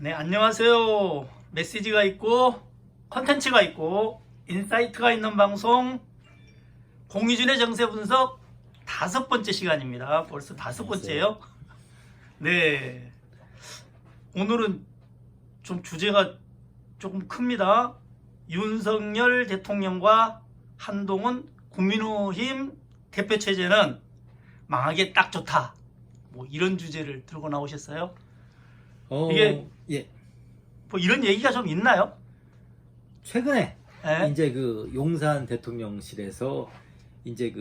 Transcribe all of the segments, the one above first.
네, 안녕하세요. 메시지가 있고 컨텐츠가 있고 인사이트가 있는 방송 공유준의 정세 분석 5번째 시간입니다. 벌써 5번째예요. 네, 오늘은 좀 주제가 조금 큽니다. 윤석열 대통령과 한동훈 국민의힘 대표 체제는 망하기에 딱 좋다. 뭐 이런 주제를 들고 나오셨어요. 이게 예. 뭐 이런 얘기가 좀 있나요? 최근에 네? 이제 그 용산 대통령실에서 이제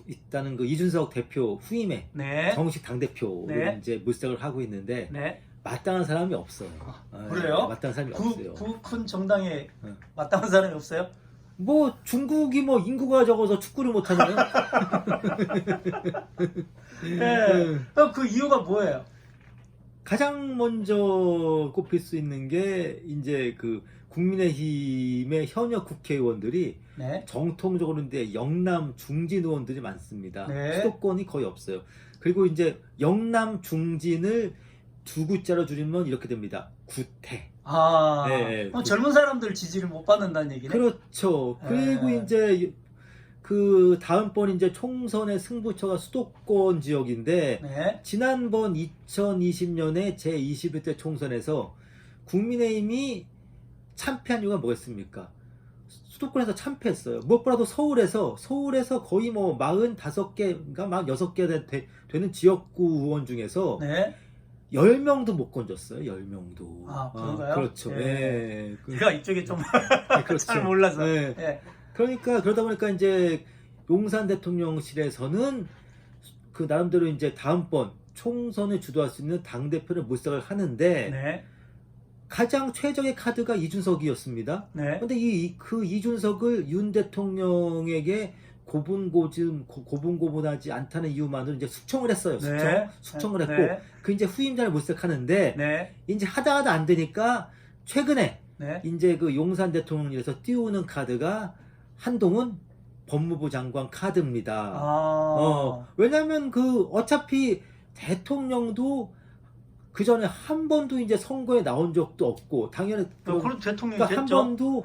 일단은 이준석 대표 후임에 네. 정식 당 대표로 네. 이제 물색을 하고 있는데 네. 마땅한 사람이 없어요. 그래요? 마땅한 사람이 없어요. 그 큰 정당에 어. 마땅한 사람이 없어요? 뭐 중국이 뭐 인구가 적어서 축구를 못 하나요? 네. 그 이유가 뭐예요? 가장 먼저 꼽힐 수 있는 게 이제 국민의힘의 현역 국회의원들이 네. 정통적으로 이제 영남 중진 의원들이 많습니다. 네. 수도권이 거의 없어요. 그리고 이제 영남 중진을 두 구자로 줄이면 이렇게 됩니다. 구태. 아, 네. 젊은 사람들 지지를 못 받는다는 얘기네. 그렇죠. 그리고 네. 이제 다음번 이제 총선의 승부처가 수도권 지역인데 네. 지난번 2020년에 제21대 총선에서 국민의힘이 참패한 이유가 뭐였습니까? 수도권에서 참패했어요. 무엇보다도 서울에서 거의 뭐 45개인가 46개 되는 지역구 의원 중에서 네. 10명도 못 건졌어요. 10명도. 아, 그런가요? 그렇죠. 네. 예. 제가 이쪽에 좀 그렇죠. 잘 몰라서. 네. 네. 그러다 보니까 이제 용산 대통령실에서는 나름대로 이제 다음번 총선을 주도할 수 있는 당 대표를 물색을 하는데 네. 가장 최적의 카드가 이준석이었습니다. 네. 근데 이준석을 윤 대통령에게 고분고분하지 않다는 이유만으로 이제 숙청을 했어요. 숙청을 했고 네. 이제 후임자를 물색하는데 네. 이제 하다 안 되니까 최근에 네. 이제 용산 대통령실에서 띄우는 카드가 한동훈 법무부 장관 카드입니다. 왜냐면 어차피 대통령도 그 전에 한 번도 이제 선거에 나온 적도 없고 당연히 그런 대통령이 한 됐죠. 번도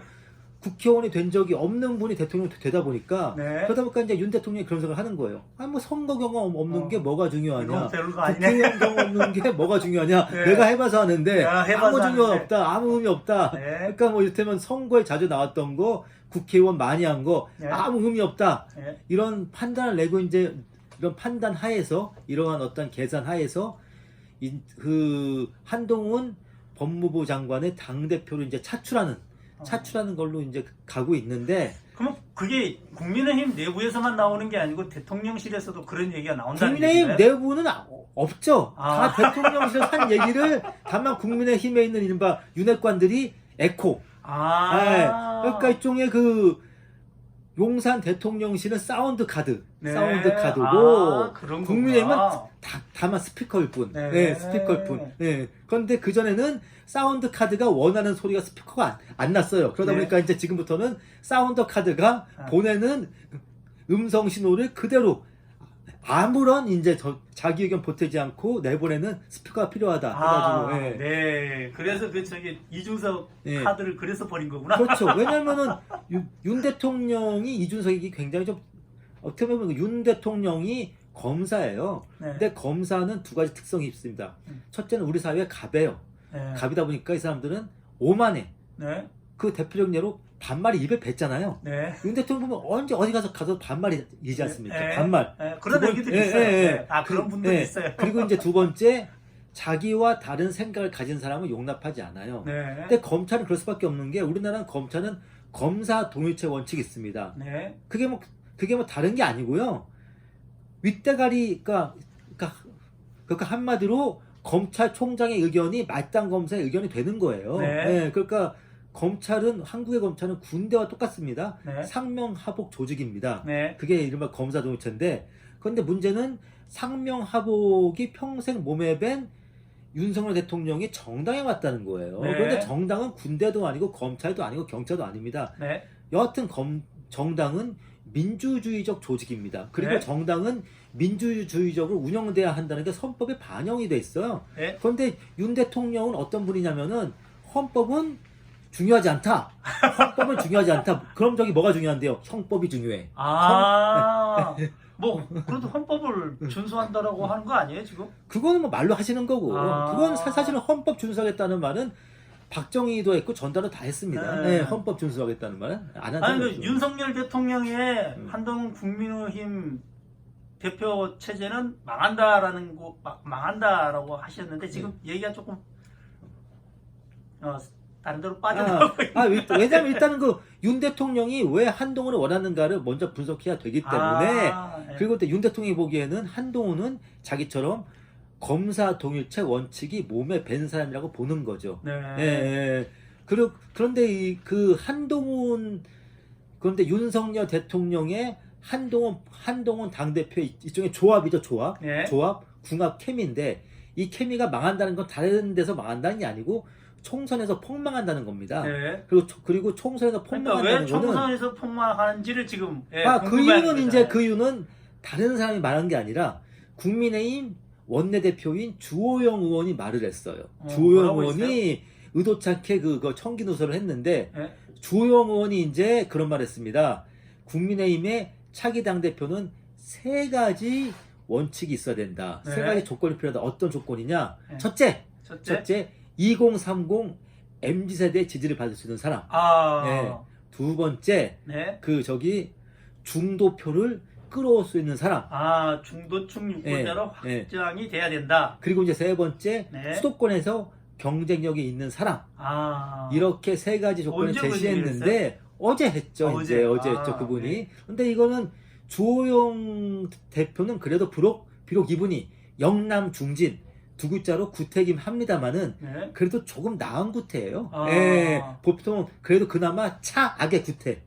국회의원이 된 적이 없는 분이 대통령이 되다 보니까 네. 그러다 보니까 이제 윤 대통령이 그런 생각을 하는 거예요. 뭐 선거 경험 없는 게 뭐가 중요하냐? 별거 아니네. 국회의원 경험 없는 게 뭐가 중요하냐? 네. 내가 해봐서 하는데 아무 중요 하는데. 없다, 아무 의미 없다. 네. 그러니까 뭐 이를테면 선거에 자주 나왔던 거, 국회의원 많이 한 거 네. 아무 의미 없다. 네. 이런 판단을 내고 이제 이런 판단 하에서 이러한 어떤 계산 하에서 한동훈 법무부 장관의 당 대표를 이제 차출하는 걸로 이제 가고 있는데. 그럼 그게 국민의힘 내부에서만 나오는 게 아니고 대통령실에서도 그런 얘기가 나온다는 국민의힘 얘기인가요? 내부는 없죠. 다 대통령실에서 한 얘기를 다만 국민의힘에 있는 이른바 윤핵관들이 에코. 네. 그러니까 일종의 용산 대통령실은 사운드 카드, 네. 사운드 카드고 그런 국민의힘은 거구나. 다만 스피커일 뿐. 네. 네, 스피커일 뿐. 네. 그런데 그 전에는 사운드 카드가 원하는 소리가 스피커가 안 났어요. 그러다 네. 보니까 이제 지금부터는 사운드 카드가 보내는 음성 신호를 그대로 아무런 이제 자기 의견 보태지 않고 내보내는 스피커가 필요하다. 해가지고. 네. 네. 그래서 이준석 네. 카드를 그래서 버린 거구나. 그렇죠. 왜냐면은 윤 대통령이 이준석이 굉장히 좀 어떻게 보면 윤 대통령이 검사예요. 네. 근데 검사는 두 가지 특성이 있습니다. 첫째는 우리 사회가 갑이에요. 네. 갑이다 보니까 이 사람들은 오만해. 네. 그 대표적 예로 반말이 입에 뱉잖아요. 네. 윤 대통령 보면 언제 어디 가서 반말이지 않습니까? 네. 반말. 네. 그런 얘기들이 있어요. 네. 그런 분들이 있어요. 그리고 이제 두 번째, 자기와 다른 생각을 가진 사람은 용납하지 않아요. 네. 근데 검찰은 그럴 수밖에 없는 게 우리나라는 검찰은 검사 동일체 원칙이 있습니다. 네. 그게 뭐 다른 게 아니고요. 그러니까 한마디로 검찰총장의 의견이 말단 검사의 의견이 되는 거예요. 네. 그러니까 한국의 검찰은 군대와 똑같습니다. 네. 상명하복 조직입니다. 네. 그게 이른바 검사 동일체인데, 그런데 문제는 상명하복이 평생 몸에 밴 윤석열 대통령이 정당에 왔다는 거예요. 네. 그런데 정당은 군대도 아니고 검찰도 아니고 경찰도 아닙니다. 네. 여하튼 정당은 민주주의적 조직입니다. 그리고 네. 정당은 민주주의적으로 운영돼야 한다는 게 헌법에 반영이 돼 있어요. 네. 그런데 윤 대통령은 어떤 분이냐면은 헌법은 중요하지 않다. 헌법은 중요하지 않다. 그럼 저기 뭐가 중요한데요? 형법이 중요해. 뭐 그래도 헌법을 준수한다라고 하는 거 아니에요 지금? 그거는 뭐 말로 하시는 거고, 그건 사실은 헌법 준수하겠다는 말은 박정희도 했고 전달을 다 했습니다. 네. 네, 헌법 준수하겠다는 말은 안 아니 한다는 그 거죠. 윤석열 대통령의 한동훈 국민의힘 대표 체제는 망한다라는 거 망한다라고 하셨는데 지금 얘기가 조금 다른 데로 빠져나가고 왜냐면 일단은 그 윤 대통령이 왜 한동훈을 원하는가를 먼저 분석해야 되기 때문에 네. 그리고 또 윤 대통령이 보기에는 한동훈은 자기처럼 검사 동일체 원칙이 몸에 밴 사람이라고 보는 거죠. 네. 예. 그런데 그 한동훈 그런데 윤석열 대통령의 한동훈 당대표의 일종의 조합이죠, 조합. 네. 조합, 궁합 케미인데 이 케미가 망한다는 건 다른 데서 망한다는 게 아니고 총선에서 폭망한다는 겁니다. 네. 그리고 총선에서 그러니까 폭망한다는 왜 거는 총선에서 폭망하는지를 지금 그 이유는 이제 그 이유는 다른 사람이 말한 게 아니라 국민의힘 원내대표인 주호영 의원이 말을 했어요. 주호영 의원이 의도찮게 그거 청기 누설을 했는데 네? 주호영 의원이 이제 그런 말을 했습니다. 국민의힘의 차기 당대표는 3가지 원칙이 있어야 된다. 네. 3가지 조건이 필요하다. 어떤 조건이냐? 네. 첫째, 2030 MZ세대의 지지를 받을 수 있는 사람. 네. 두 번째, 네. 중도표를 끌어올 수 있는 사람. 중도층 유권자로 확장이 돼야 된다. 그리고 이제 세 번째, 네. 수도권에서 경쟁력이 있는 사람. 이렇게 3가지 조건을 언제 제시했는데 어제 했죠. 어제 했죠, 그분이. 네. 근데 이거는 주호영 대표는 그래도 비록 이분이 영남 중진 두 글자로 구태긴 합니다만은 네. 그래도 조금 나은 구태예요. 예, 보통 그래도 그나마 차악의 구태.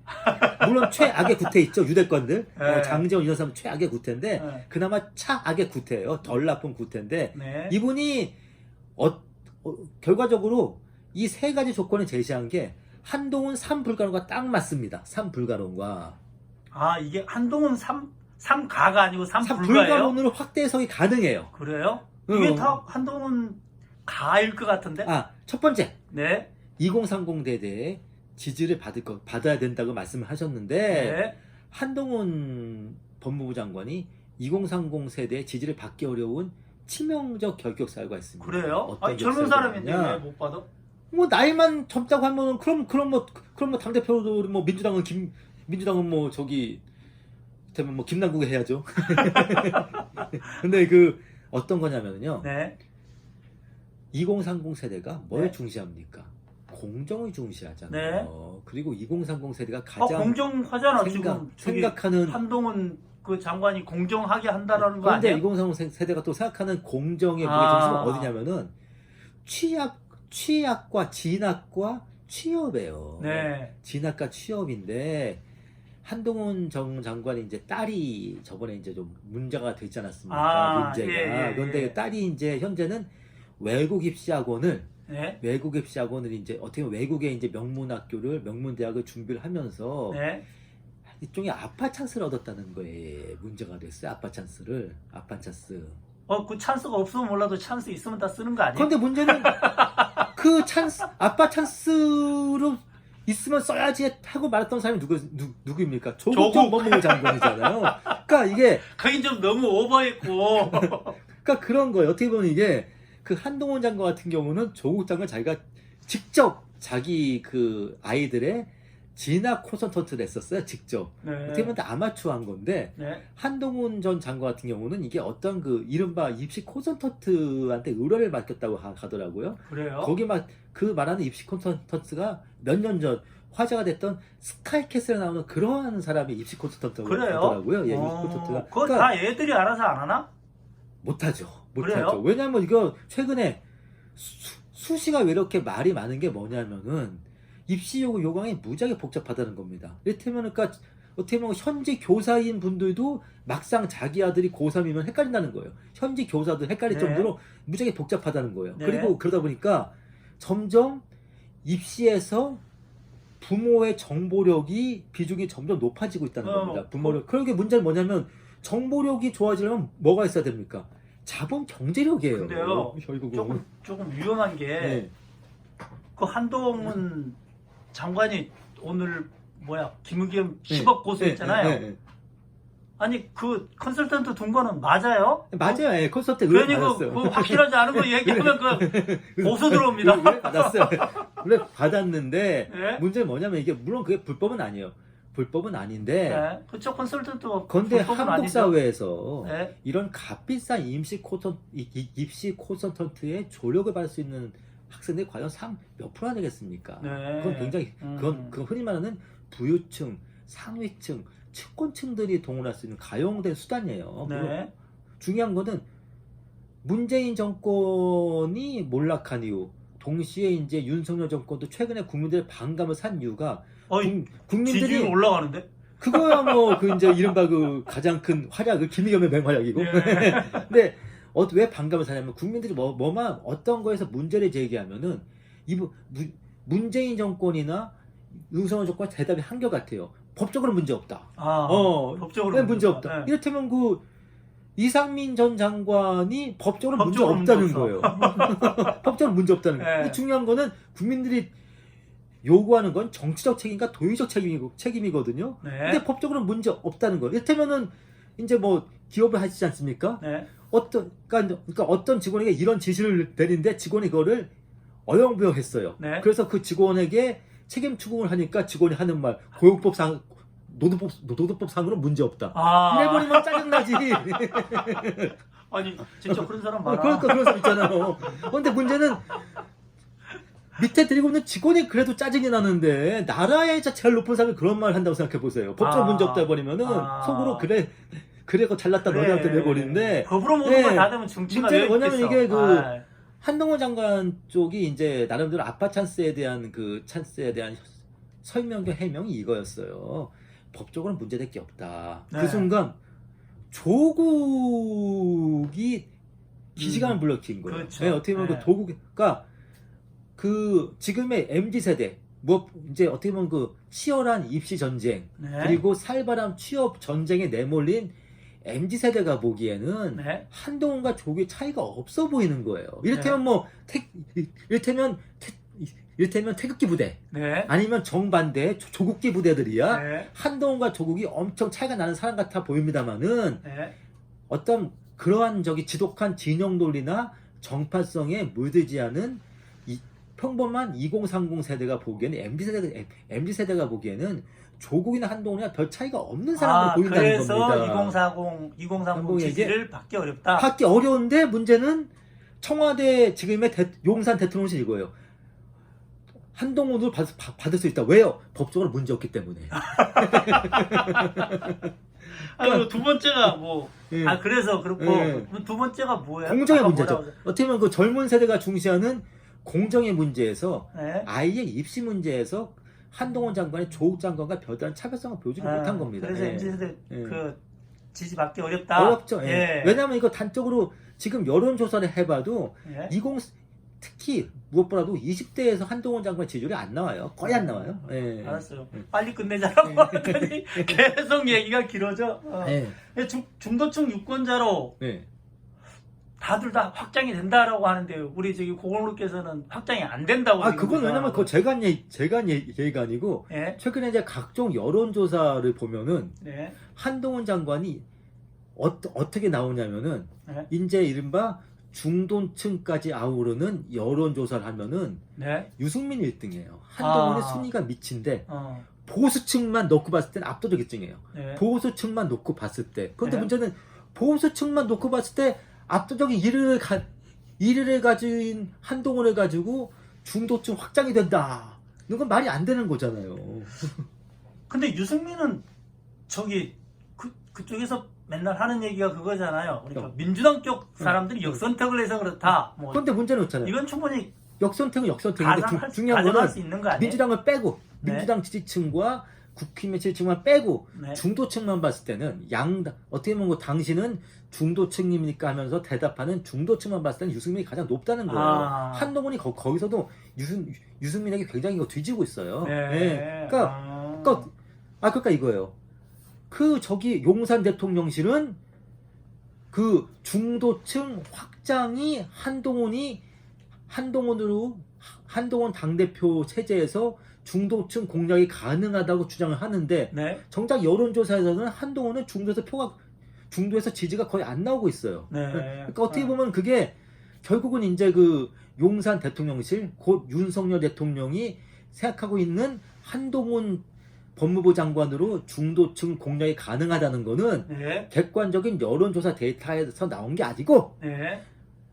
물론 최악의 구태 있죠, 유대권들. 네. 장제원 이런 사람은 최악의 구태인데 네. 그나마 차악의 구태예요. 덜 나쁜 구태인데 네. 이분이 결과적으로 이 3가지 조건을 제시한 게 한동훈 3불가론과 딱 맞습니다. 3불가론과. 이게 한동훈 3가가 아니고 3불가예요? 3불가론으로 확대 해석이 가능해요. 그래요? 이게 다 한동훈 가일 것 같은데? 첫 번째. 네. 2030 대대에 지지를 받아야 된다고 말씀을 하셨는데 네. 한동훈 법무부 장관이 2030 세대의 지지를 받기 어려운 치명적 결격사유가 있습니다. 그래요? 어떤 젊은 사람인데 왜 결격사유냐? 못 받아? 뭐 나이만 젊다고 하면은 그럼 뭐 당대표도 뭐 민주당은 뭐 저기 되면 뭐 김남국에 해야죠. 근데 어떤 거냐면요. 네. 2030 세대가 뭘 네. 중시합니까? 공정을 중시하잖아요. 네. 그리고 2030 세대가 가장 공정하잖아 지금. 생각하는 한동훈 그 장관이 공정하게 한다라는 거 그런데 아니에요? 2030 세대가 또 생각하는 공정의 무게 중심은 어디냐면은 취약과 진학과 취업이에요. 네. 진학과 취업인데 한동훈 전 장관이 이제 딸이 저번에 이제 좀 문제가 되지 않았습니까? 문제가. 예. 그런데 딸이 이제 현재는 외국 입시 학원을 이제 어떻게 보면 외국의 이제 명문대학을 준비를 하면서 네. 일종의 아빠 찬스를 얻었다는 거에 문제가 됐어요. 아빠 찬스. 그 찬스가 없으면 몰라도 찬스 있으면 다 쓰는 거 아니에요? 그런데 문제는 그 찬스, 아빠 찬스로 있으면 써야지 하고 말했던 사람이 누구입니까? 조국 법무부 장관이잖아요. 그러니까 이게 그게 좀 너무 오버했고. 그러니까 그런 거예요. 어떻게 보면 이게 그 한동훈 장관 같은 경우는 조국 장관 자기가 직접 자기 그 아이들의 진학 콘서트를 했었어요. 직접. 네. 어떻게 보면 아마추어한 건데 네. 한동훈 전 장관 같은 경우는 이게 어떤 이른바 입시 콘서트한테 의뢰를 맡겼다고 하더라고요. 그래요? 거기 그 말하는 입시 콘서트가 몇 년 전 화제가 됐던 스카이캐슬에 나오는 그러한 사람이 입시 콘서트라고 하더라고요. 예, 입시 콘서트가. 그거 그러니까 다 애들이 알아서 안 하나? 못하죠. 그래요? 왜냐면 이거 최근에 수시가 왜 이렇게 말이 많은 게 뭐냐면은 입시 요강이 무지하게 복잡하다는 겁니다. 이를테면 그러니까 어떻게 보면 현지 교사인 분들도 막상 자기 아들이 고3이면 헷갈린다는 거예요. 현지 교사도 헷갈릴 정도로 무지하게 복잡하다는 거예요. 네. 그리고 그러다 보니까 점점 입시에서 부모의 정보력이 비중이 점점 높아지고 있다는 겁니다. 부모력. 그러게 문제는 뭐냐면 정보력이 좋아지려면 뭐가 있어야 됩니까? 자본 경제력이에요. 근데요, 결국은. 조금 위험한 게 네. 그 한동훈 장관이 오늘 김의겸 네. 10억 고소했잖아요. 네. 아니 그 컨설턴트 둔 거는 맞아요? 맞아요. 예, 콘서트 의뢰 괜히 받았어요. 그 확실하지 않은 거 얘기하면 그 고소 들어옵니다. 의뢰 받았어요. 의뢰 받았는데 네? 문제는 뭐냐면 이게 물론 그게 불법은 아니에요. 불법은 아닌데 네. 그쵸, 컨설턴트 그런데 불법은 한국 아니죠. 사회에서 네. 이런 값비싼 입시 콘서턴트의 조력을 받을 수 있는 학생들이 과연 몇 프로나 되겠습니까? 네. 그건 굉장히 그건 흔히 말하는 부유층, 상위층, 측권층들이 동원할 수 있는 가용된 수단이에요. 네. 중요한 거는 문재인 정권이 몰락한 이후 동시에 이제 윤석열 정권도 최근에 국민들의 반감을 산 이유가 국민들이 지지율 올라가는데? 그거야 뭐 그 이제 이른바 그 가장 큰 활약을 김의겸의 맹활약이고. 네. 근데 왜 반감을 사냐면 국민들이 뭐만 어떤 거에서 문제를 제기하면은 문재인 정권이나 윤석열 정권 대답이 한결같아요. 법적으로 문제 없다. 법적으로 왜 문제 없다. 네. 이를테면 그 이상민 전 장관이 법적으로 문제 법적으로 없다는 문제 거예요. 법적으로 문제 없다는 거예요. 네. 근데 중요한 거는 국민들이 요구하는 건 정치적 책임과 도의적 책임이거든요. 네. 근데 법적으로 문제 없다는 거예요. 이를테면은 이제 뭐 기업을 하시지 않습니까? 네. 그러니까 어떤 직원에게 이런 지시를 내리는데 직원이 그거를 어영부영했어요. 네. 그래서 그 직원에게 책임 추궁을 하니까 직원이 하는 말 고용법상 노동법상으로 문제 없다. 이래버리면 짜증나지. 아니 진짜 그런 사람 많아. 그러니까 그런 사람 있잖아요. 그런데 문제는 밑에 들이고 있는 직원이 그래도 짜증이 나는데 나라의 제일 높은 사람이 그런 말을 한다고 생각해 보세요. 법적으로 문제 없다 해버리면은 속으로 그래가 잘났다 너네한테 내버리는데 법으로 모든 걸 다 되면 정치가 문제는 왜 뭐냐면 있겠어. 이게 그 한동훈 장관 쪽이 이제 나름대로 아빠 찬스에 대한 설명과 해명이 이거였어요. 법적으로 문제될 게 없다. 네. 그 순간 조국이 기시감을 불러킨 거예요. 그렇죠. 네, 어떻게 보면 네. 그 조국가 그 지금의 MZ 세대 이제 어떻게 보면 그 치열한 입시 전쟁 네. 그리고 살벌한 취업 전쟁에 내몰린 MZ 세대가 보기에는 네. 한동훈과 조국의 차이가 없어 보이는 거예요. 이를테면 네. 이를테면 태극기 부대 네. 아니면 정반대 조국기 부대들이야 네. 한동훈과 조국이 엄청 차이가 나는 사람 같아 보입니다만은 네. 어떤 그러한 지독한 진영 논리나 정파성에 물들지 않은 평범한 2030 세대가 보기에는 MZ 세대가 보기에는 조국이나 한동훈이나 별 차이가 없는 사람으로 보인다는 겁니다. 그래서 2030 지지를 받기 어렵다. 받기 어려운데 문제는 청와대 지금의 용산 대통령실 이거예요. 한동훈으로 받을 수 있다. 왜요? 법적으로 문제 없기 때문에. 아니 두 번째가 예. 그래서 그렇고 예. 두 번째가 뭐예요? 공정의 아까 문제죠. 뭐라고 어떻게 보면 그 젊은 세대가 중시하는 공정의 문제에서 네. 아이의 입시 문제에서 한동훈 장관이 조국 장관과 별다른 차별성을 보여주지 못한 겁니다. 그래서 예. MZ세대 예. 그 지지 받기 어렵다. 어렵죠. 예. 예. 왜냐하면 이거 단적으로 지금 여론조사를 해봐도 예. 특히 무엇보다도 20대에서 한동훈 장관 지지율이 안 나와요. 거의 안 나와요. 예. 알았어요. 빨리 끝내자라고 하더니 계속 얘기가 길어져. 예. 중도층 유권자로 예. 다들 다 확장이 된다라고 하는데 우리 저기 고공로께서는 확장이 안 된다고. 지금 그건 왜냐면 그거 제가 한 얘기가 아니고 예. 최근에 이제 각종 여론조사를 보면은 네. 한동훈 장관이 어떻게 나오냐면은 네. 이제 이른바 중도층까지 아우르는 여론조사를 하면은 네. 유승민 1등이에요. 한동훈의 순위가 미친데 보수층만 놓고 봤을 때는 압도적 1등이에요. 네. 보수층만 놓고 봤을 때. 그런데 네. 문제는 보수층만 놓고 봤을 때 압도적인 1위를 가진 한동훈을 가지고 중도층 확장이 된다. 이건 말이 안 되는 거잖아요. 근데 유승민은 저기 그쪽에서 맨날 하는 얘기가 그거잖아요. 그러니까 민주당 쪽 사람들이 역선택을 해서 그렇다. 그런데 문제는 없잖아요. 이건 충분히 역선택은 역선택인데 중요한 가정할 거는 수 있는 거 아니에요? 민주당을 빼고 네. 민주당 지지층과 국힘의 지지층만 빼고 네. 중도층만 봤을 때는 어떻게 보면 당신은 중도층입니까 하면서 대답하는 중도층만 봤을 때는 유승민이 가장 높다는 거예요. 한동훈이 거기서도 유승민에게 굉장히 이거 뒤지고 있어요. 네. 네. 그러니까 이거예요. 저기 용산 대통령실은 그 중도층 확장이 한동훈 당대표 체제에서 중도층 공략이 가능하다고 주장을 하는데 네. 정작 여론조사에서는 한동훈은 중도에서 지지가 거의 안 나오고 있어요. 네. 그러니까 어떻게 보면 그게 결국은 이제 그 용산 대통령실 곧 윤석열 대통령이 생각하고 있는 한동훈 법무부 장관으로 중도층 공략이 가능하다는 거는 네. 객관적인 여론조사 데이터에서 나온 게 아니고 네.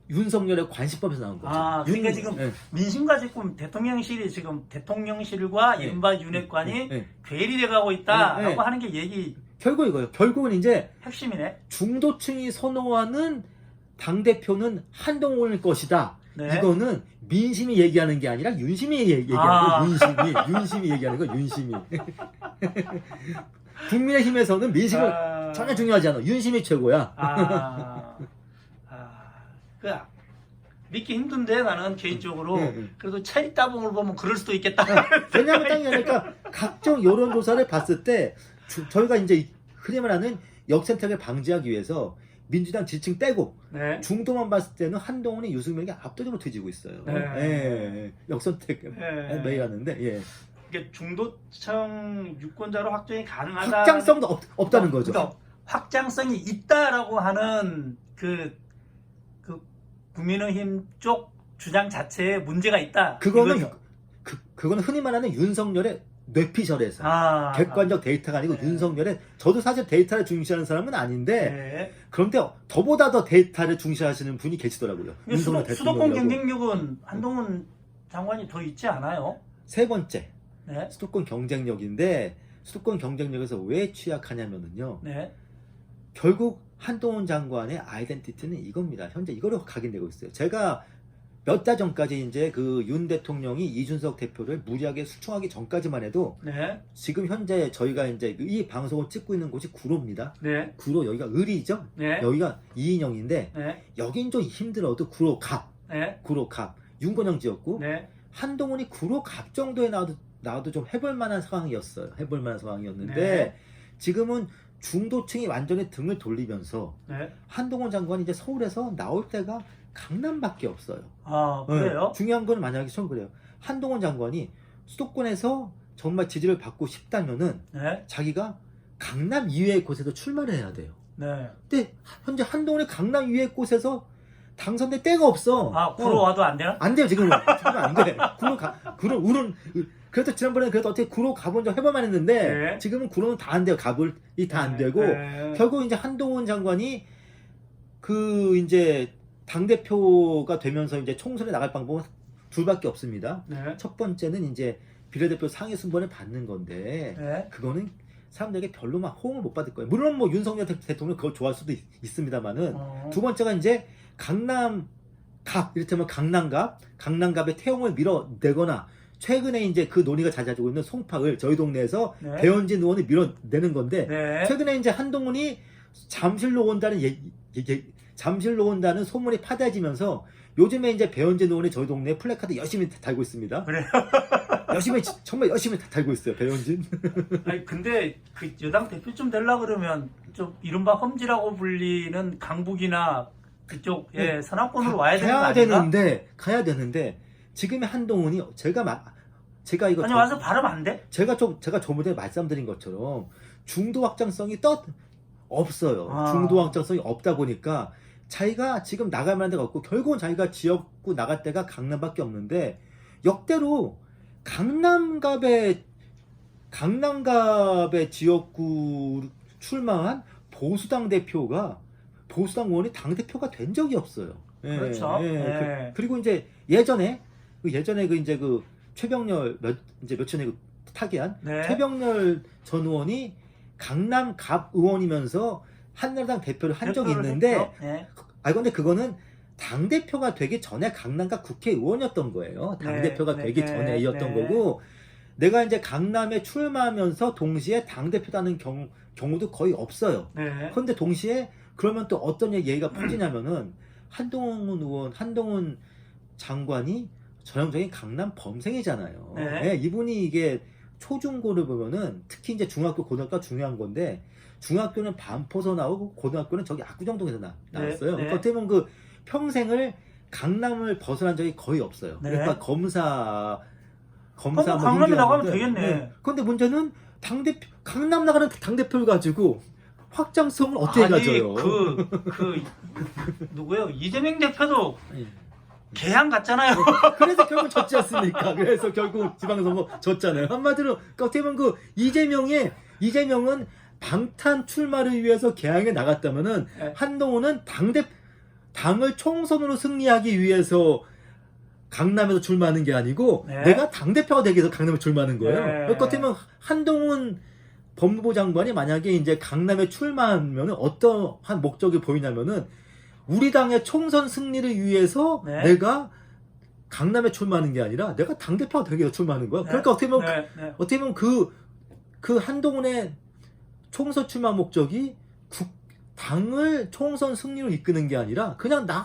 윤석열의 관심법에서 나온 거죠. 그러니까 지금 네. 민심과 지금 대통령실과 네. 이른바 윤핵관이 네. 괴리돼 가고 있다라고 네. 하는 게 얘기 결국 이거예요. 결국은 이제 핵심이네. 중도층이 선호하는 당대표는 한동훈일 것이다. 네. 이거는 민심이 얘기하는 게 아니라 윤심이 얘기하는 거예요. 윤심이 얘기하는 거예요. 윤심이. 국민의힘에서는 민심을 전혀 중요하지 않아. 윤심이 최고야. 믿기 힘든데 나는 개인적으로 그래도 차이 따봉을 보면 그럴 수도 있겠다. 왜냐하면 그러니까 각종 여론조사를 봤을 때 저희가 이제 흔히 말하는 역선택을 방지하기 위해서 민주당 지지층 빼고 네. 중도만 봤을 때는 한동훈이 유승민에게 압도적으로 뒤지고 있어요. 네. 역선택 매일 하는데 이게 중도층 유권자로 확정이 가능하다. 확장성도 없다는 거죠. 그러니까 확장성이 있다라고 하는 그 국민의힘 쪽 주장 자체에 문제가 있다. 그거는 흔히 말하는 윤석열의 뇌피셜에서 객관적 데이터가 아니고 윤석열의 저도 사실 데이터를 중시하는 사람은 아닌데 그런데 저보다 더 데이터를 중시하시는 분이 계시더라고요. 수도권 경쟁력은 한동훈 장관이 더 있지 않아요? 세 번째 네. 수도권 경쟁력인데 수도권 경쟁력에서 왜 취약하냐면은요. 네. 결국 한동훈 장관의 아이덴티티는 이겁니다. 현재 이거로 각인되고 있어요. 제가 몇 달 전까지 이제 그 윤 대통령이 이준석 대표를 무리하게 수청하기 전까지만 해도 지금 현재 저희가 이제 이 방송을 찍고 있는 곳이 구로입니다. 네. 구로 여기가 을이죠. 네. 여기가 이인영인데 여긴 좀 힘들어도 구로 갑, 윤건영 지었고 한동훈이 구로 갑 정도에 나와도 좀 해볼 만한 상황이었어요. 해볼 만한 상황이었는데 지금은 중도층이 완전히 등을 돌리면서 한동훈 장관이 이제 서울에서 나올 때가 강남밖에 없어요. 그래요? 중요한 건 만약에 전 그래요. 한동훈 장관이 수도권에서 정말 지지를 받고 싶다면은 자기가 강남 이외의 곳에서 출마를 해야 돼요. 근데 현재 한동훈이 강남 이외의 곳에서 당선될 데가 없어. 구로 와도 안 되나? 안 돼요, 지금은. 지금 안 돼. 구로는 그래도 지난번에 그래도 어떻게 구로 가본 적 해볼만 했는데 지금은 구로는 다 안 돼요. 가불이 다 안 되고 결국 이제 한동훈 장관이 이제 당대표가 되면서 이제 총선에 나갈 방법은 둘밖에 없습니다. 첫 번째는 이제 비례대표 상위 순번을 받는 건데 그거는 사람들에게 별로 막 호응을 못 받을 거예요. 물론 뭐 윤석열 대통령 그걸 좋아할 수도 있습니다만은 두 번째가 이제 강남갑, 이를테면 강남갑의 태용을 밀어내거나 최근에 이제 그 논의가 잦아지고 있는 송파을 저희 동네에서 배현진 의원이 밀어내는 건데 최근에 이제 한동훈이 잠실로 온다는 소문이 파다해지면서 요즘에 이제 배현진 의원이 저희 동네에 플래카드 열심히 달고 있습니다. 그래요? 정말 열심히 달고 있어요, 배현진. 아니 근데 그 여당 대표쯤 되려고 그러면 좀 이른바 험지라고 불리는 강북이나 그쪽 서남권으로 와야 되는 거 아닌가? 가야 되는데 지금의 한동훈이 제가 이거 아니 와서 발음 안 돼? 제가 저번에 말씀드린 것처럼 중도 확장성이 없어요. 중도 확장성이 없다 보니까 자기가 지금 나갈 만한 데가 없고 결국은 자기가 지역구 나갈 데가 강남밖에 없는데 역대로 강남갑의 지역구 출마한 보수당 의원이 당 대표가 된 적이 없어요. 그렇죠. 그리고 이제 예전에 최병렬 몇 전에 타계한 최병렬 전 의원이 강남갑 의원이면서 한나라당 대표를 한 적이 있는데 근데 그거는 당대표가 되기 전에 강남갑 국회의원이었던 거예요. 당대표가 되기 전에였던 거고 내가 이제 강남에 출마하면서 동시에 당대표다는 경우도 거의 없어요. 네. 그런데 동시에 그러면 또 어떤 얘기가 퍼지냐면은 한동훈 의원, 한동훈 장관이 전형적인 강남 범생이잖아요. 네. 네, 이분이 이게 초중고를 보면은 특히 이제 중학교, 고등학교가 중요한 건데 중학교는 반포서 나오고 고등학교는 저기 압구정동에서 나왔어요. 네. 그러니까 어떻게 보면 그 평생을 강남을 벗어난 적이 거의 없어요. 네. 그러니까 검사 뭐 뭐 강남에 나가면 인기였는데, 되겠네. 그런데 문제는 당대표 강남 나가는 당대표를 가지고 확장성을 어떻게 가져요? 누구요? 이재명 대표도 예. 개항 갔잖아요. 그래서 결국 졌지 않습니까? 그래서 결국 지방선거 졌잖아요. 한마디로 그러니까 어떻게 보면 그 이재명은 방탄 출마를 위해서 개항에 나갔다면은 네. 한동훈은 당을 총선으로 승리하기 위해서 강남에서 출마하는 게 아니고 네. 내가 당대표가 되기 위해서 강남에 출마하는 거예요. 네. 그러니까 어떻게 보면 한동훈 법무부 장관이 만약에 이제 강남에 출마하면 어떠한 목적이 보이냐면은 우리 당의 총선 승리를 위해서 네. 내가 강남에 출마하는 게 아니라 내가 당대표가 되기 위해서 출마하는 거야. 네. 그러니까 어떻게 보면 네. 어떻게 보면 그 한동훈의 총선 출마 목적이 당을 총선 승리로 이끄는 게 아니라 그냥 나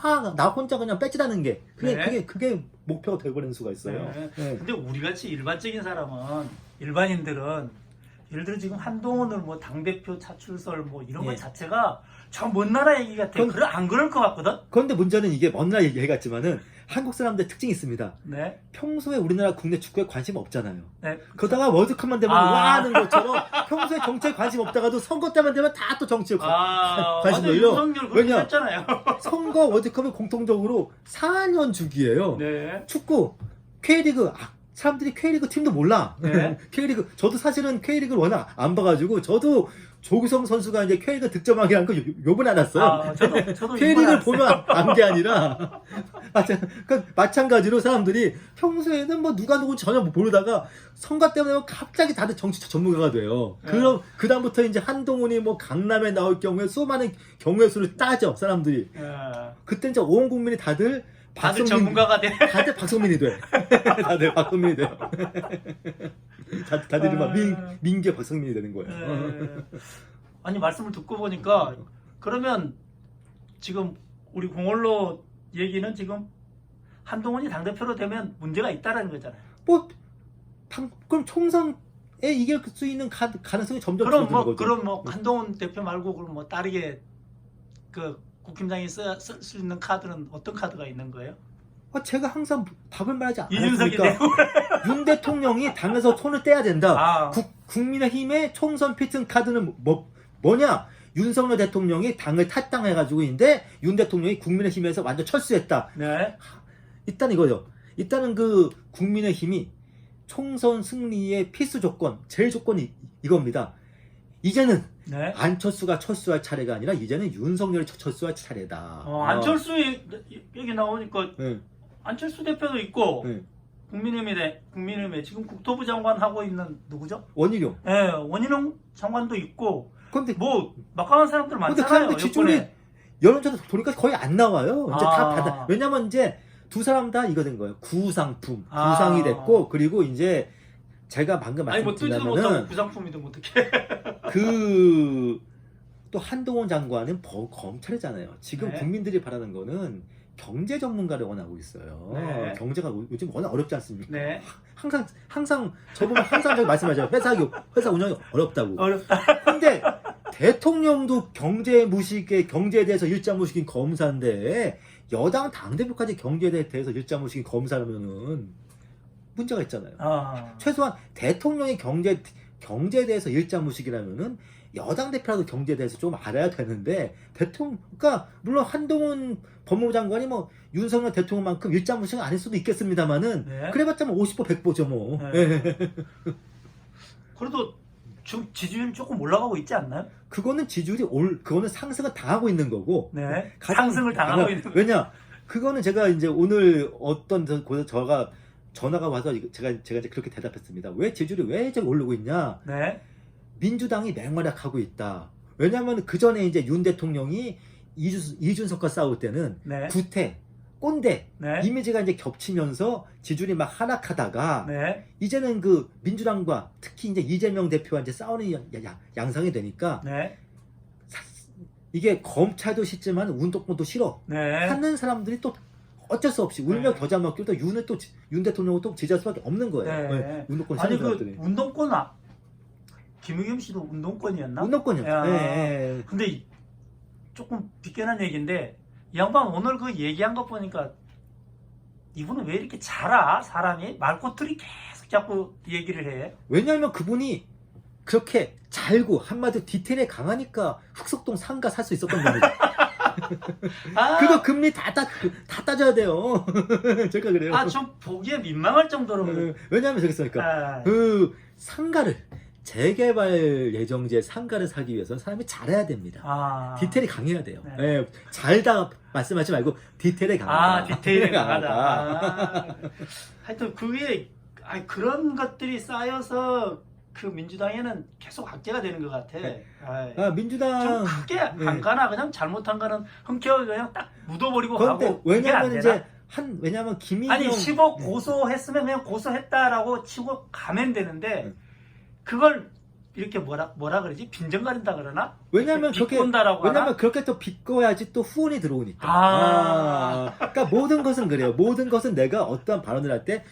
혼자 그냥 빼지라는 게 그게 목표가 되어버리는 수가 있어요. 네. 네. 근데 우리 같이 일반적인 사람은 일반인들은 예를 들어 지금 한동훈을 뭐 당대표 차출설 뭐 이런 것 예. 자체가 저 먼 나라 얘기 같아요. 안 그럴 것 같거든? 그런데 문제는 이게 먼 나라 얘기 같지만은 한국 사람들 특징이 있습니다. 네. 평소에 우리나라 국내 축구에 관심 없잖아요. 네. 그러다가 월드컵만 되면 와 하는 것처럼 평소에 정치에 관심 없다가도 선거 때만 되면 다 또 정치에 관심 맞아, 돌려. 윤석열 그렇게 왜냐? 했잖아요. 선거 월드컵은 공통적으로 4년 주기예요. 네. 축구, K리그, 사람들이 K리그 팀도 몰라. 네. K리그, 저도 사실은 K리그를 워낙 안 봐가지고, 저도 조규성 선수가 이제 K리그 득점하게 한 거 요번에 알았어요. 저도 K리그를 보면 안 게 아니라, 마찬가지로 사람들이 평소에는 뭐 누가 누구 전혀 모르다가 선거 때문에 갑자기 다들 정치 전문가가 돼요. 네. 그럼, 그다음부터 이제 한동훈이 뭐 강남에 나올 경우에 수많은 경우의 수를 따져, 사람들이. 네. 그때 이제 온 국민이 다들 전문가가 돼. 다들 박성민이 돼. 다들 박성민이 돼요. 다들 막 민계 박성민이 되는 거예요. 네. 아니 말씀을 듣고 보니까 그러면 지금 우리 공언로 얘기는 지금 한동훈이 당대표로 되면 문제가 있다라는 거잖아요. 뭐 그럼 총선에 이길 수 있는 가능성이 점점 그럼 줄어드는 거죠. 그럼 뭐 한동훈 대표 말고 그럼 뭐 다르게 그 국힘당이 쓸 수 있는 카드는 어떤 카드가 있는 거예요? 제가 항상 답을 말하지 이준석이 않았습니까? 되고 윤 대통령이 당에서 손을 떼야 된다. 아. 국민의힘의 총선 피튼 카드는 뭐냐? 윤석열 대통령이 당을 탈당해가지고 있는데 윤 대통령이 국민의힘에서 완전 철수했다. 네. 일단 이거죠. 일단은 그 국민의힘이 총선 승리의 필수 조건, 제일 조건이 이겁니다. 이제는 네. 안철수가 철수할 차례가 아니라 이제는 윤석열이 철수할 차례다. 안철수 얘기 나오니까 네. 안철수 대표도 있고 네. 국민의힘에 지금 국토부 장관 하고 있는 누구죠? 원희룡. 네, 원희룡 장관도 있고 근데 뭐 막강한 사람들 많잖아요. 근데 지지율이 여론조사 보니까 거의 안 나와요. 이제 다 아. 받아. 왜냐면 이제 두 사람 다 이거 된 거예요. 구상품. 아. 구상이 됐고 그리고 이제 제가 방금 아니 뭐 뜨지도 못하고 말씀드리자면은 구상품이든 어떻게? 또 한동훈 장관은 검찰이잖아요. 지금 네. 국민들이 바라는 거는 경제 전문가를 원하고 있어요. 네. 경제가 요즘 워낙 어렵지 않습니까? 네. 항상 저보면 항상 저기 말씀하죠. 회사 운영이 어렵다고. 어렵다. 근데 대통령도 경제에 대해서 일자무식인 검사인데 여당 당대표까지 경제에 대해서 일자무식인 검사라면은 문제가 있잖아요. 최소한 대통령이 경제에 대해서 일자무식이라면은 여당 대표라도 경제에 대해서 좀 알아야 되는데 그러니까 물론 한동훈 법무부 장관이 뭐 윤석열 대통령만큼 일자무식은 아닐 수도 있겠습니다만은 네. 그래봤자 뭐 50% 100%죠 뭐. 네. 그래도 지지율이 조금 올라가고 있지 않나요? 그거는 그거는 상승을 당하고 있는 거고. 네. 상승을 당하고 있는 거죠. 왜냐? 그거는 제가 이제 오늘 어떤 곳에서 저가 전화가 와서 제가 이제 그렇게 대답했습니다. 왜 지지율이 왜 저기 오르고 있냐? 네. 민주당이 맹활약하고 있다. 왜냐하면 그 전에 이제 윤 대통령이 이준석과 싸울 때는 네. 구태 꼰대 네. 이미지가 이제 겹치면서 지지율이 막 하락하다가 네. 이제는 그 민주당과 특히 이제 이재명 대표와 이제 싸우는 양상이 되니까 네. 이게 검찰도 싫지만 운동권도 싫어 네. 하는 사람들이 또 어쩔 수 없이 울며 네. 겨자 먹기로 또 윤 대통령을 또 지지할 수밖에 없는 거예요. 네. 네. 운동권 아니 싫은 그 사람들이. 운동권 김의겸 씨도 운동권이었나? 운동권이요. 야. 네. 근데 조금 비껴난 얘기인데 이 양반 오늘 그 얘기한 거 보니까 이분은 왜 이렇게 잘아 사람이 말꼬투리 계속 자꾸 얘기를 해. 왜냐하면 그분이 그렇게 잘고 한마디로 디테일에 강하니까 흑석동 상가 살 수 있었던 겁니다. 아, 그거 금리 다 따져야 돼요. 제가 그래요. 좀 보기에 민망할 정도로 그래. 왜냐하면 저기 있으니까 아, 그 상가를 재개발 예정지에 상가를 사기 위해서는 사람이 잘해야 됩니다. 디테일이 강해야 돼요. 네. 예, 잘다 말씀하지 말고 디테일에 강하다. 디테일이 강하다. 하여튼 그게 그런 것들이 쌓여서 그 민주당에는 계속 악재가 되는 것 같아. 네. 좀 민주당 크게 안 가나 그냥 잘못한 거는 흔쾌히 그냥 딱 묻어버리고 그런데 가고. 그게 안 왜냐면 되나? 이제 왜냐면 김인영 15 고소했으면 그냥 고소했다라고 치고 가면 되는데 그걸 이렇게 뭐라 그러지? 빈정거린다 그러나? 왜냐면 그렇게 비꼰다라고 왜냐면 하나? 그렇게 또 비꼬야지 또 후원이 들어오니까. 그러니까 모든 것은 그래요. 모든 것은 내가 어떠한 발언을 할 때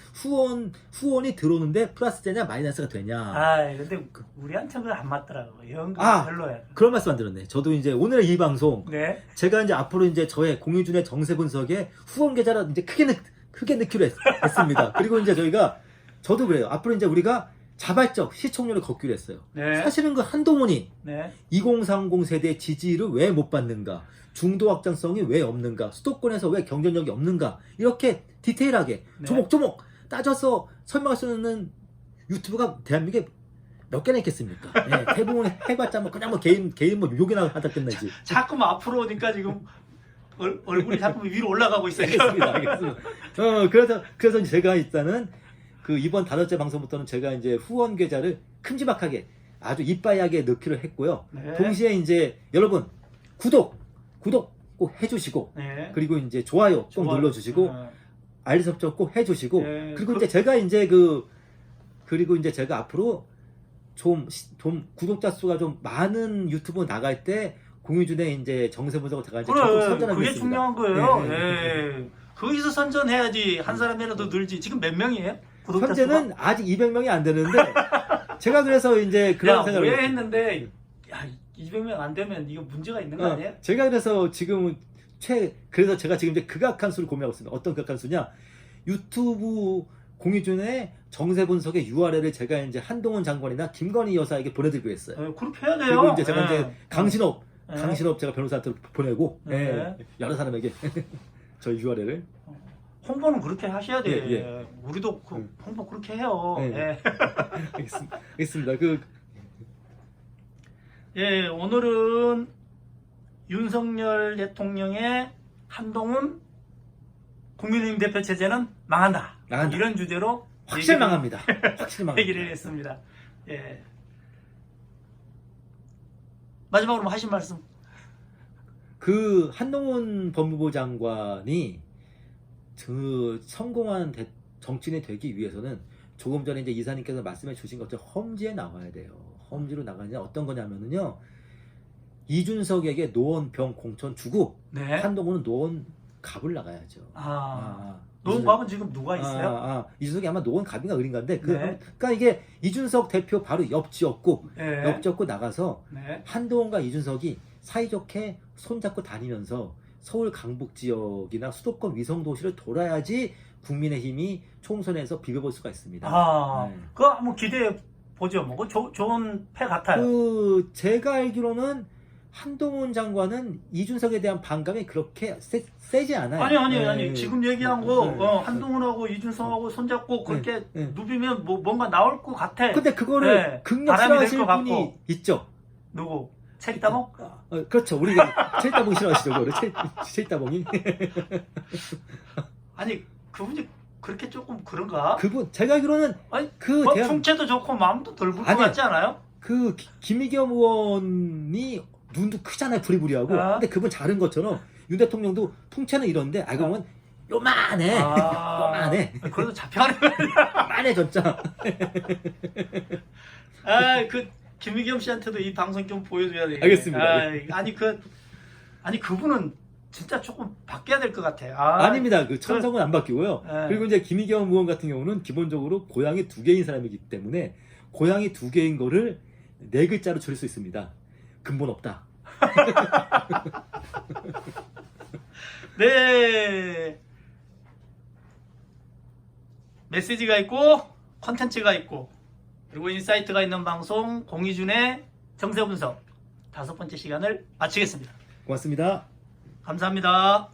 후원이 들어오는데 플러스 되냐 마이너스가 되냐. 근데 우리한테는 그걸 안 맞더라고. 이런 거 별로야. 그런 말씀 안 들었네. 저도 이제 오늘 이 방송 네. 제가 이제 앞으로 이제 저의 공유준의 정세 분석에 후원 계좌를 이제 크게 넣기로 했습니다. 그리고 이제 저도 그래요. 앞으로 이제 우리가 자발적 시청률을 걷기로 했어요. 네. 사실은 그 한동훈이 네. 2030 세대의 지지를 왜 못 받는가, 중도 확장성이 왜 없는가, 수도권에서 왜 경쟁력이 없는가, 이렇게 디테일하게 네. 조목조목 따져서 설명할 수 있는 유튜브가 대한민국에 몇 개나 있겠습니까? 네, 대부분 해봤자 뭐 그냥 뭐 개인 뭐 욕이나 하다 끝나지. 자꾸 앞으로 오니까 지금 얼굴이 자꾸 위로 올라가고 있어요. 알겠습니다. 그래서 제가 일단은 그 이번 5째 방송부터는 제가 이제 후원 계좌를 큼지막하게 아주 이빠이하게 넣기로 했고요. 네. 동시에 이제 여러분 구독 꼭 해주시고 네. 그리고 이제 좋아요 꼭 눌러주시고 알림 설정 꼭 해주시고 네. 그리고 이제 제가 이제 그리고 이제 제가 앞으로 좀 구독자 수가 좀 많은 유튜브 나갈 때 공유준의 이제 정세 분석을 제가 이제 적극 선전하고 그게 있습니다. 중요한 거예요. 네. 네. 거기서 선전해야지 한 사람이라도 늘지. 지금 몇 명이에요? 구독자 현재는 수가? 아직 200명이 안 되는데 제가 그래서 이제 그런 생각을 왜 했어요. 했는데 200명 안 되면 이거 문제가 있는 거 아니에요? 제가 그래서 지금은 그래서 제가 지금 이제 극악한 수를 고민하고 있습니다. 어떤 극악한 수냐? 유튜브 공유준의 정세 분석의 URL을 제가 이제 한동훈 장관이나 김건희 여사에게 보내드리기로 했어요. 그렇게 해야 돼요. 그리고 이제 제가 이제 강신업 제가 변호사한테 보내고 여러 사람에게 저희 URL을 홍보는 그렇게 하셔야 돼. 예. 우리도 홍보 그렇게 해요. 예. 알겠습니다. 오늘은 윤석열 대통령의 한동훈 국민의힘 대표 체제는 망한다. 이런 주제로 확실히 망합니다. 확실히 망합니다. 얘기를 했습니다. 예. 마지막으로 뭐 하신 말씀? 그 한동훈 법무부 장관이 성공한 정치인이 되기 위해서는 조금 전에 이제 이사님께서 말씀해 주신 것처럼 험지에 나와야 돼요. 험지로 나가냐 어떤 거냐면은요. 이준석에게 노원병 공천 주고 한동훈은 노원갑을 나가야죠. 노원갑은 지금 누가 있어요? 이준석이 아마 노원갑인가 어딘가인데 그러니까 이게 이준석 대표 바로 옆 지역구 나가서 한동훈과 이준석이 사이좋게 손잡고 다니면서 서울 강북 지역이나 수도권 위성도시를 돌아야지 국민의힘이 총선에서 비벼볼 수가 있습니다. 그거 한번 기대해 보죠. 뭐 좋은 패 같아요. 제가 알기로는 한동훈 장관은 이준석에 대한 반감이 그렇게 세지 않아요. 아니. 지금 얘기한 거 한동훈하고 이준석하고 손잡고 그렇게 누비면 뭔가 나올 것 같아. 근데 그거를 극력 싫어하실 분이 있죠. 누구? 체리따봉? 그렇죠. 우리가 체리따봉 싫어하시죠. 그거를 체리따봉이. 아니 그분이 그렇게 조금 그런가? 제가 알기로는 풍채도 좋고 마음도 덜 불 것 같지 않아요? 김의겸 의원이 눈도 크잖아요. 부리부리하고. 근데 그분 잘한 것처럼 윤 대통령도 풍채는 이런데 그러면 요만해. 요만해. 그래도 잡혀가는 거야. 요만해졌죠. 그 김미겸 씨한테도 이 방송 좀 보여줘야 돼. 알겠습니다. 아니 그분은 진짜 조금 바뀌어야 될 것 같아. 아닙니다. 그 천성은 안 바뀌고요. 네. 그리고 이제 김희겸 의원 같은 경우는 기본적으로 고향이 2개인 사람이기 때문에 고향이 2개인 거를 4글자로 줄일 수 있습니다. 근본 없다. 네. 메시지가 있고 컨텐츠가 있고 그리고 인사이트가 있는 방송 공희준의 정세 분석 5번째 시간을 마치겠습니다. 고맙습니다. 감사합니다.